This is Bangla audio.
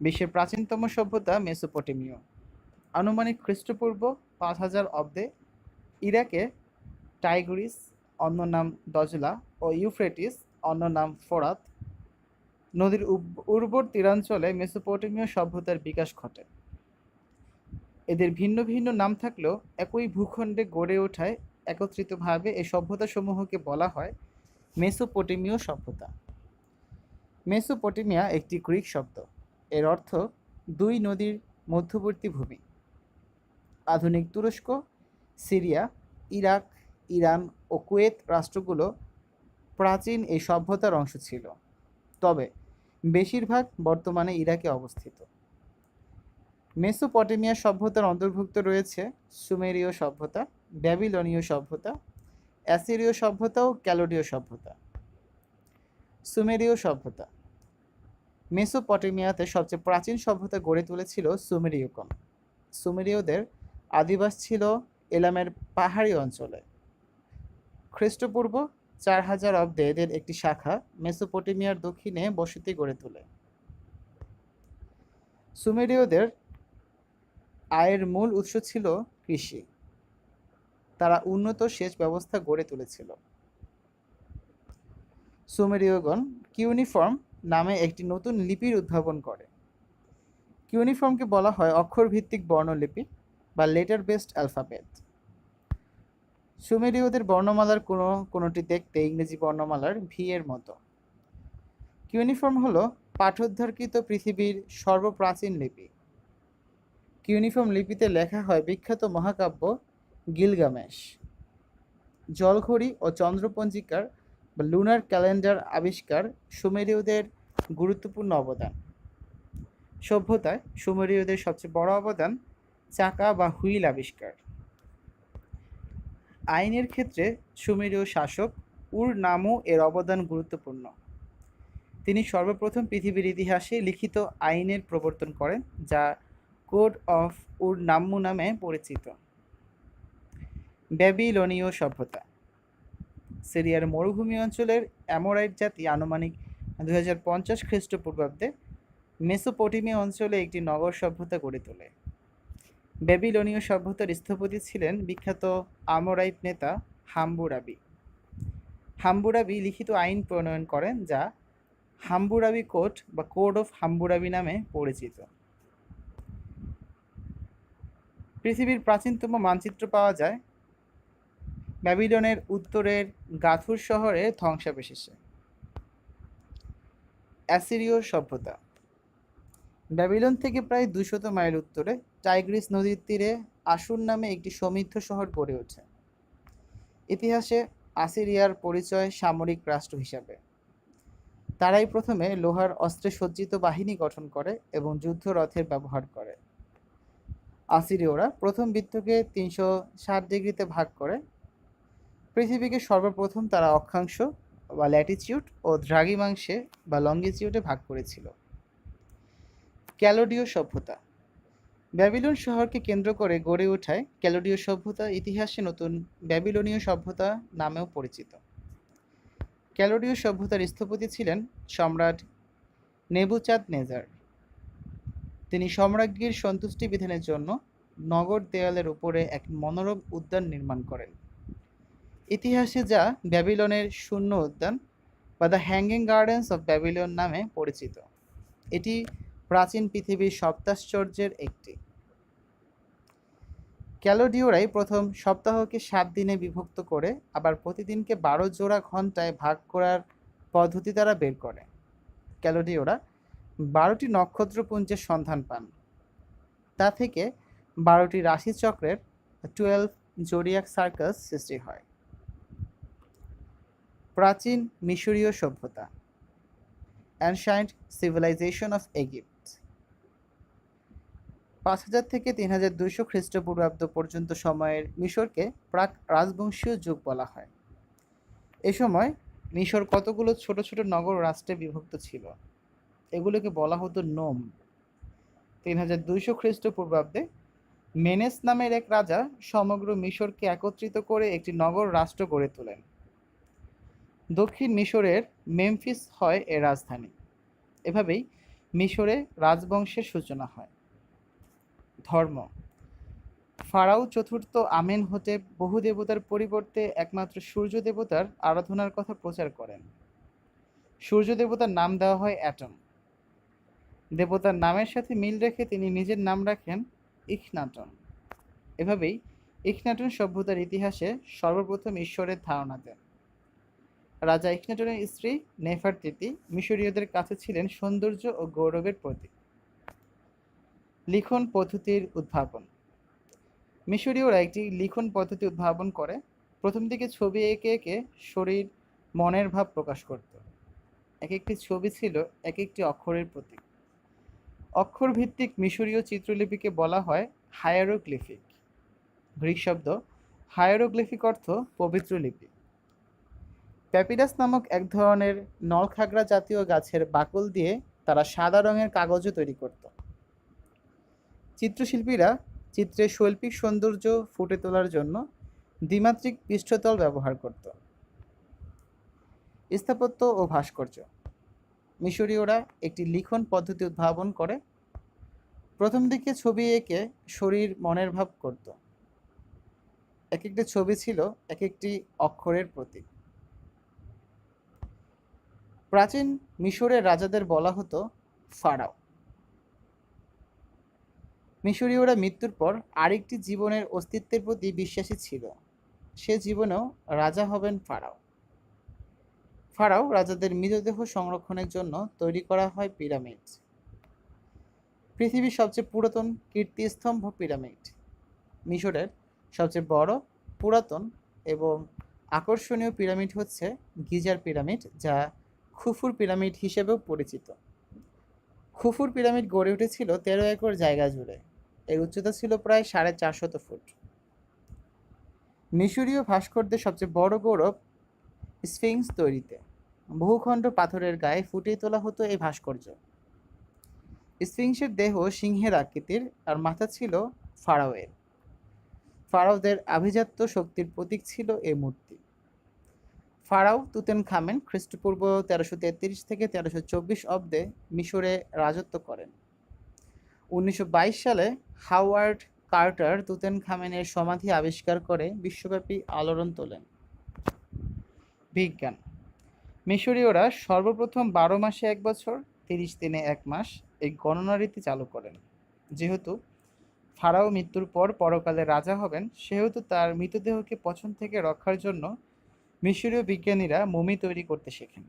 বিশ্বের প্রাচীনতম সভ্যতা মেসোপটেমীয়। আনুমানিক খ্রিস্টপূর্ব 5000 অব্দে ইরাকে টাইগ্রিস অন্য নাম দজলা ও ইউফ্রেটিস অন্য নাম ফোরাত নদীর উর্বর তীরাঞ্চলে মেসোপটেমীয় সভ্যতার বিকাশ ঘটে। এদের ভিন্ন ভিন্ন নাম থাকলেও একই ভূখণ্ডে গড়ে ওঠায় একত্রিতভাবে এই সভ্যতাসমূহকে বলা হয় মেসোপটেমীয় সভ্যতা। মেসোপটেমিয়া একটি গ্রিক শব্দ। এর অর্থ দুই নদীর মধ্যবর্তী ভূমি। আধুনিক তুরস্ক, সিরিয়া, ইরাক, ইরান ও কুয়েত রাষ্ট্রগুলো প্রাচীন এই সভ্যতার অংশ ছিল, তবে বেশিরভাগ বর্তমানে ইরাকে অবস্থিত। মেসোপটেমিয়া সভ্যতার অন্তর্ভুক্ত রয়েছে সুমেরীয় সভ্যতা, ব্যাবিলনীয় সভ্যতা, অ্যাসিরীয় সভ্যতা ও ক্যালোডীয় সভ্যতা। সুমেরীয় সভ্যতা। মেসোপটেমিয়াতে সবচেয়ে প্রাচীন সভ্যতা গড়ে তুলেছিল সুমেরীয়গণ। সুমেরীয়দের আদিবাস ছিল এলামের পাহাড়ি অঞ্চলে। খ্রিস্টপূর্ব 4000 অব্দে এদের একটি শাখা মেসোপটেমিয়ার দক্ষিণে বসতি গড়ে তোলে। সুমেরীয়দের আয়ের মূল উৎস ছিল কৃষি। তারা উন্নত সেচ ব্যবস্থা গড়ে তুলেছিল। সুমেরীয়গণ কিউনিফর্ম নামে একটি নতুন লিপির উদ্ভাবন করে। কিউনিফর্মকে বলা হয় অক্ষরভিত্তিক বর্ণলিপি বা লেটার বেসড অ্যালফাবেট। সুমেরীয়দের বর্ণমালার কোনোটি দেখতে ইংরেজি বর্ণমালার ভি এর মতো। কিউনিফর্ম হল পাঠোদ্ধারকৃত পৃথিবীর সর্বপ্রাচীন লিপি। কিউনিফর্ম লিপিতে লেখা হয় বিখ্যাত মহাকাব্য গিলগামেশ। জলঘড়ি ও চন্দ্রপঞ্জিকার বা লুনার ক্যালেন্ডার আবিষ্কার সুমেরীয়দের গুরুত্বপূর্ণ অবদান। সভ্যতায় সুমেরীয়দের সবচেয়ে বড় অবদান চাকা বা হুইল আবিষ্কার। আইনের ক্ষেত্রে সুমেরীয় শাসক উর নামু এর অবদান গুরুত্বপূর্ণ। তিনি সর্বপ্রথম পৃথিবীর ইতিহাসে লিখিত আইনের প্রবর্তন করেন, যা কোড অফ উর নাম্মু নামে পরিচিত। ব্যাবিলনীয় সভ্যতা। সিরিয়ার মরুভূমি অঞ্চলের অ্যামোরাইট জাতি আনুমানিক 2050 খ্রিস্টপূর্বাব্দে মেসোপটেমিয়া অঞ্চলে একটি নগর সভ্যতা গড়ে তোলে। ব্যাবিলনীয় সভ্যতার স্থপতি ছিলেন বিখ্যাত আমোরাইট নেতা হাম্মুরাবি। হাম্মুরাবি লিখিত আইন প্রণয়ন করেন, যা হাম্মুরাবি কোড বা কোড অফ হাম্মুরাবি নামে পরিচিত। পৃথিবীর প্রাচীনতম মানচিত্র পাওয়া যায় ব্যাবিলনের উত্তরের গাথুর শহরের ধ্বংসাবশেষে। অ্যাসিরীয় সভ্যতা। ব্যাবিলন থেকে প্রায় 200 মাইল উত্তরে টাইগ্রিস নদীর তীরে আসুর নামে একটি সমৃদ্ধ শহর গড়ে ওঠে। ইতিহাসে আসিরিয়ার পরিচয় সামরিক রাষ্ট্র হিসাবে। তারাই প্রথমে লোহার অস্ত্রে সজ্জিত বাহিনী গঠন করে এবং যুদ্ধ রথের ব্যবহার করে। আসিরীয়রা প্রথম বৃত্তকে 360 ডিগ্রিতে ভাগ করে। পৃথিবীকে সর্বপ্রথম তারা অক্ষাংশ বা ল্যাটিচিউড ও দ্রাঘিমাংশে বা লঙ্গিচিউডে ভাগ করেছিল। ক্যালোডীয় সভ্যতা। ব্যাবিলন শহরকে কেন্দ্র করে গড়ে ওঠায় ক্যালোডীয় সভ্যতা ইতিহাসে নতুন ব্যাবিলনীয় সভ্যতা নামেও পরিচিত। ক্যালোডীয় সভ্যতার স্থপতি ছিলেন সম্রাট নেবুচাদনেজার। তিনি সম্রাজ্ঞীর সন্তুষ্টি বিধানের জন্য নগর দেয়ালের উপরে এক মনোরম উদ্যান নির্মাণ করেন। ইতিহাসে যা ব্যাবিলনের শূন্য উদ্যান বা the hanging gardens of Babylon নামে পরিচিত। এটি প্রাচীন পৃথিবীর সপ্তাশ্চর্যের একটি। ক্যালোডীয়রাই প্রথম সপ্তাহকে 7 দিনে বিভক্ত করে আবার প্রতিদিনকে 12 জোড়া ঘন্টায় ভাগ করার পদ্ধতি তারা বের করে। ক্যালোডীয়রা 12টি নক্ষত্রপুঞ্জের সন্ধান পান। তা থেকে 12টি রাশিচক্রের 12 জোডিয়াক সার্কেল সৃষ্টি হয়। প্রাচীন মিশরীয় সভ্যতা। অ্যানশায়েন্ট সিভিলাইজেশন অফ ইজিপ্ট। 5000 থেকে 3200 খ্রিস্টপূর্বাব্দ পর্যন্ত সময়ের মিশরকে প্রাক রাজবংশীয় যুগ বলা হয়। এ সময় মিশর কতগুলো ছোট ছোট নগর রাষ্ট্রে বিভক্ত ছিল। এগুলোকে বলা হতো নোম। 3200 খ্রিস্টপূর্বাব্দে মেনেস নামের এক রাজা সমগ্র মিশরকে একত্রিত করে একটি নগর রাষ্ট্র গড়ে তোলেন। দক্ষিণ মিশরের মেমফিস হয় এর রাজধানী। এভাবেই মিশরে রাজবংশের সূচনা হয়। ধর্ম: ফারাও চতুর্থ আমেন হতে বহু দেবতার পরিবর্তে একমাত্র সূর্য দেবতার আরাধনার কথা প্রচার করেন। সূর্য দেবতার নাম দেওয়া হয় অ্যাটম। দেবতার নামের সাথে মিল রেখে তিনি নিজের নাম রাখেন ইখনাটন। এভাবেই ইখনাটন সভ্যতার ইতিহাসে সর্বপ্রথম ঈশ্বরের ধারণা দেন। রাজা ইখনাটনের স্ত্রী নেফারতিতি মিশরীয়দের কাছে ছিলেন সৌন্দর্য ও গৌরবের প্রতীক। লিখন পদ্ধতির উদ্ভাবন: মিশরীয়রা একটি লিখন পদ্ধতি উদ্ভাবন করে। প্রথম দিকে ছবি এঁকে এঁকে শরীর মনের ভাব প্রকাশ করত। এক একটি ছবি ছিল এক একটি অক্ষরের প্রতীক। অক্ষর ভিত্তিক মিশরীয় চিত্রলিপিকে বলা হয় হায়ারোগ্লিফিক। গ্রিক শব্দ হায়ারোগ্লিফিক অর্থ পবিত্র লিপি। প্যাপিরাস নামক এক ধরনের নলখাগড়া জাতীয় গাছের বাকল দিয়ে তারা সাদা রঙের কাগজও তৈরি করত। চিত্রশিল্পীরা চিত্রের শৈল্পিক সৌন্দর্য ফুটে তোলার জন্য দ্বিমাত্রিক পৃষ্ঠতল ব্যবহার করত। স্থাপত্য ও ভাস্কর্য: মিশরীয়রা একটি লিখন পদ্ধতি উদ্ভাবন করে। প্রথম দিকে ছবি এঁকে শরীর মনের ভাব করত। এক একটি ছবি ছিল এক একটি অক্ষরের প্রতীক। প্রাচীন মিশরের রাজাদের বলা হতো ফারাও। মিশরীয়রা মৃত্যুর পর আরেকটি জীবনের অস্তিত্বের প্রতি বিশ্বাসী ছিল। সে জীবনেও রাজা হবেন ফারাও। ফারাও রাজাদের মৃতদেহ সংরক্ষণের জন্য তৈরি করা হয় পিরামিড। পৃথিবীর সবচেয়ে পুরাতন কীর্তিস্তম্ভ পিরামিড। মিশরের সবচেয়ে বড়, পুরাতন এবং আকর্ষণীয় পিরামিড হচ্ছে গিজার পিরামিড, যা খুফুর পিরামিড হিসেবেও পরিচিত। খুফুর পিরামিড গড়ে উঠেছিল 13 একর জায়গা জুড়ে। এর উচ্চতা ছিল প্রায় 450 ফুট। মিশরীয় ভাস্করদের সবচেয়ে বড় গৌরব স্ফিংস তৈরিতে। বহুখণ্ড পাথরের গায়ে ফুটিয়ে তোলা হতো এই ভাস্কর্য। স্ফিংসের দেহ সিংহের আকৃতির আর মাথা ছিল ফারাওয়ের। ফারাওদের আভিজাত্য শক্তির প্রতীক ছিল এই মূর্তি। ফারাও তুতেনখামেন খ্রিস্টপূর্ব 1333 থেকে 1324 অব্দে মিশরে রাজত্ব করেন। 1922 সালে হাওয়ার্ড কার্টার তুতেনখামেনের সমাধি আবিষ্কার করে বিশ্বব্যাপী আলোড়ন তোলেন। বিজ্ঞান: মিশরীয়রা সর্বপ্রথম 12 মাসে 1 বছর, 30 দিনে 1 মাস এই গণনা রীতি চালু করেন। যেহেতু ফারাও মৃত্যুর পর পরকালে রাজা হবেন, সেহেতু তার মৃতদেহকে পচন থেকে রক্ষার জন্য মিশরীয় বিজ্ঞানীরা মমি তৈরি করতে শেখেন।